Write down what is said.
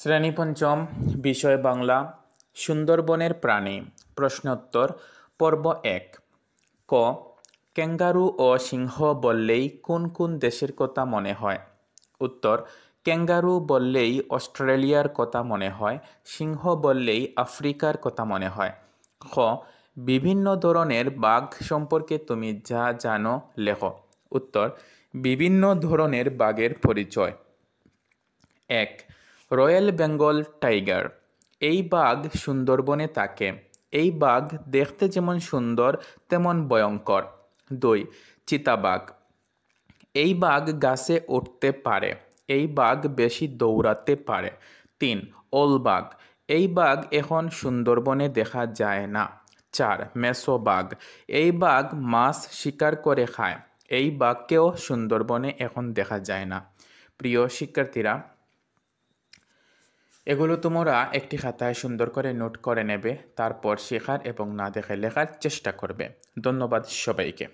শ্রেণী পঞ্চম, বিষয় বাংলা, সুন্দরবনের প্রাণী। প্রশ্নোত্তর পর্ব 1। ক, ক্যাঙ্গারু ও সিংহ বললেই কোন কোন দেশের কথা মনে হয়? উত্তর, ক্যাঙ্গারু বললেই অস্ট্রেলিয়ার কথা মনে হয়, সিংহ বললেই আফ্রিকার কথা মনে হয়। খ, বিভিন্ন ধরনের বাঘ সম্পর্কে তুমি যা জানো লেখো। উত্তর, বিভিন্ন ধরনের বাঘের পরিচয়। 1. Royal Bengal tiger. এই বাঘ সুন্দরবনে থাকে। এই বাঘ দেখতে যেমন সুন্দর তেমন ভয়ঙ্কর। 2. চিতাবাঘ। এই বাঘ গাছে উঠতে পারে। এই বাঘ বেশি দৌড়াতে পারে। 3. ওলবাঘ। এই বাঘ এখন সুন্দরবনে দেখা যায় না। 4. মেছো বাঘ। এই বাঘ মাছ শিকার করে খায়। এই বাঘকেও সুন্দরবনে এখন দেখা যায় না। প্রিয় শিক্ষার্থীরা, এগুলো তোমরা একটি খাতায় সুন্দর করে নোট করে নেবে, তারপর শেখার এবং না দেখে লেখার চেষ্টা করবে। ধন্যবাদ সবাইকে।